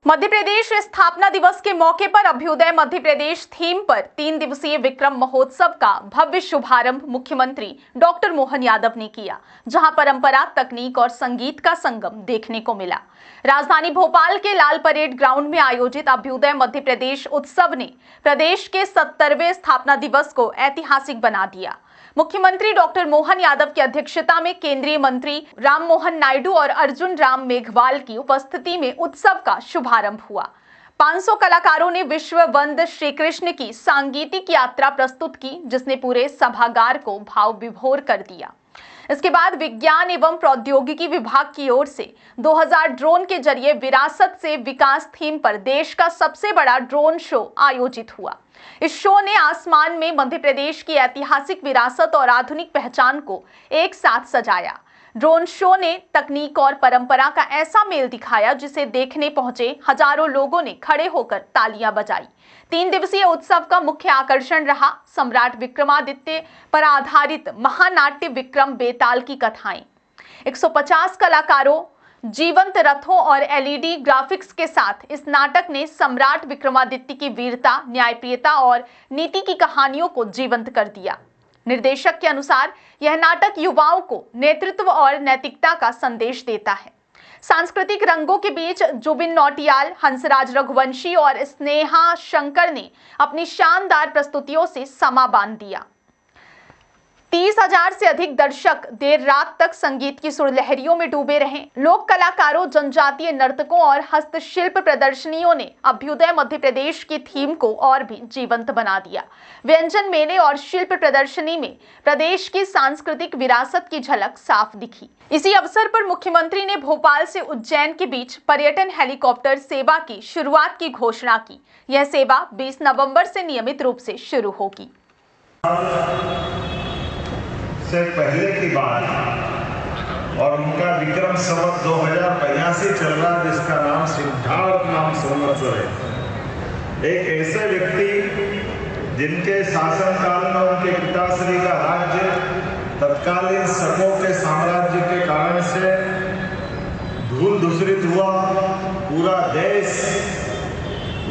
मध्य प्रदेश स्थापना दिवस के मौके पर अभ्युदय मध्य प्रदेश थीम पर 3 दिवसीय विक्रम महोत्सव का भव्य शुभारंभ मुख्यमंत्री डॉक्टर मोहन यादव ने किया, जहां परंपरा, तकनीक और संगीत का संगम देखने को मिला। राजधानी भोपाल के लाल परेड ग्राउंड में आयोजित अभ्युदय मध्य प्रदेश उत्सव ने प्रदेश के 70वें स्थापना दिवस को ऐतिहासिक बना दिया। मुख्यमंत्री डॉक्टर मोहन यादव की अध्यक्षता में केंद्रीय मंत्री राम मोहन नायडू और अर्जुन राम मेघवाल की उपस्थिति में उत्सव का शुभारंभ हुआ। 500 कलाकारों ने विश्व वंद श्री कृष्ण की सांगीतिक यात्रा प्रस्तुत की, जिसने पूरे सभागार को भाव विभोर कर दिया। इसके बाद विज्ञान एवं प्रौद्योगिकी विभाग की ओर से 2000 ड्रोन के जरिए विरासत से विकास थीम पर देश का सबसे बड़ा ड्रोन शो आयोजित हुआ। इस शो ने आसमान में मध्य प्रदेश की ऐतिहासिक विरासत और आधुनिक पहचान को एक साथ सजाया। ड्रोन शो ने तकनीक और परंपरा का ऐसा मेल दिखाया, जिसे देखने पहुंचे हजारों लोगों ने खड़े होकर तालियां बजाई। 3 दिवसीय उत्सव का मुख्य आकर्षण रहा सम्राट विक्रमादित्य पर आधारित महानाट्य विक्रम बेताल की कथाएं। 150 कलाकारों, जीवंत रथों और एलईडी ग्राफिक्स के साथ इस नाटक ने सम्राट विक्रमादित्य की वीरता, न्यायप्रियता और नीति की कहानियों को जीवंत कर दिया। निर्देशक के अनुसार यह नाटक युवाओं को नेतृत्व और नैतिकता का संदेश देता है। सांस्कृतिक रंगों के बीच जुबिन नौटियाल, हंसराज रघुवंशी और स्नेहा शंकर ने अपनी शानदार प्रस्तुतियों से समा बांध दिया। 30,000 से अधिक दर्शक देर रात तक संगीत की सुरलहरियों में डूबे रहे। लोक कलाकारों, जनजातीय नर्तकों और हस्तशिल्प प्रदर्शनियों ने अभ्युदय मध्य प्रदेश की थीम को और भी जीवंत बना दिया। व्यंजन मेले और शिल्प प्रदर्शनी में प्रदेश की सांस्कृतिक विरासत की झलक साफ दिखी। इसी अवसर पर मुख्यमंत्री ने भोपाल से उज्जैन के बीच पर्यटन हेलीकॉप्टर सेवा की शुरुआत की घोषणा की। यह सेवा 20 नवंबर से नियमित रूप से शुरू होगी। से पहले की बात और उनका विक्रम संवत 2082 चल रहा, जिसका नाम सिद्धार्थ नाम संवत्सर है। एक ऐसे व्यक्ति जिनके शासनकाल में उनके पिताश्री का राज्य तत्कालीन शकों के साम्राज्य के कारण से धूल धूसरित हुआ। पूरा देश,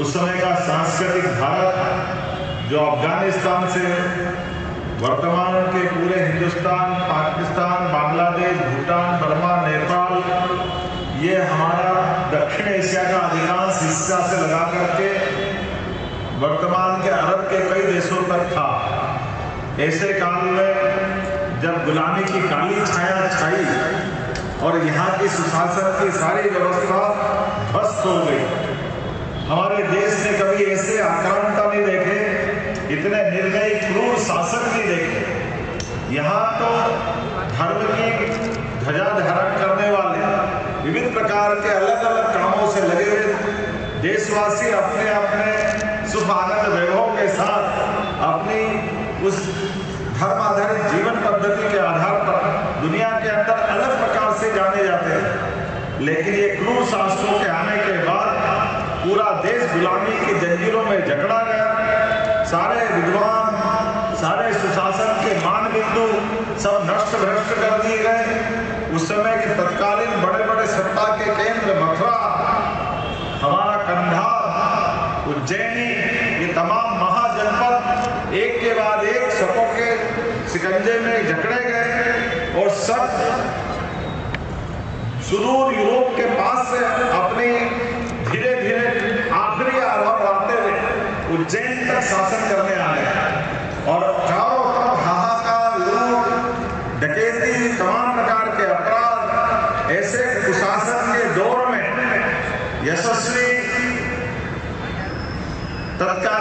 उस समय का सांस्कृतिक भारत जो अफगानिस्तान से वर्तमान के पूरे हिंदुस्तान, पाकिस्तान, बांग्लादेश, भूटान, बर्मा, नेपाल, ये हमारा दक्षिण एशिया का अधिकांश हिस्सा से लगा करके वर्तमान के अरब के कई देशों तक था। ऐसे काल में जब गुलामी की काली छाया छाई और यहाँ की सुशासन की सारी व्यवस्था ध्वस्त हो गई। हमारे देश ने कभी ऐसे आक्रांता नहीं देखे, इतने निर्दयी क्रूर शासक नहीं देखे। यहाँ तो धर्म की ध्वजा धारण करने वाले विविध प्रकार के अलग अलग कामों से लगे हुए देशवासी अपने अपने सुख आनंद वैभव के साथ अपनी उस धर्म आधारित जीवन पद्धति के आधार पर दुनिया के अंदर अलग प्रकार से जाने जाते हैं। लेकिन ये क्रूर शासकों के आने के बाद पूरा देश गुलामी की जंजीरों में जकड़ा गया। सारे विद्वान, सारे सुशासन के मान बिंदु सब नष्ट भ्रष्ट कर दिए गए। उस समय के तत्कालीन बड़े बड़े सत्ता के केंद्र मथुरा, हमारा कंधार, उज्जैनी, ये तमाम महाजनपद एक के बाद एक शकों के शिकंजे में जकड़े गए और सब सुदूर यूरोप के पास से अपनी धीरे धीरे आखिरी आरंभ आते हुए उज्जैन तक शासन करने आए और चारों तरफ हाहाकार, लूट, डकैती, तमाम प्रकार के अपराध। ऐसे कुशासन के दौर में यशस्वी तत्काल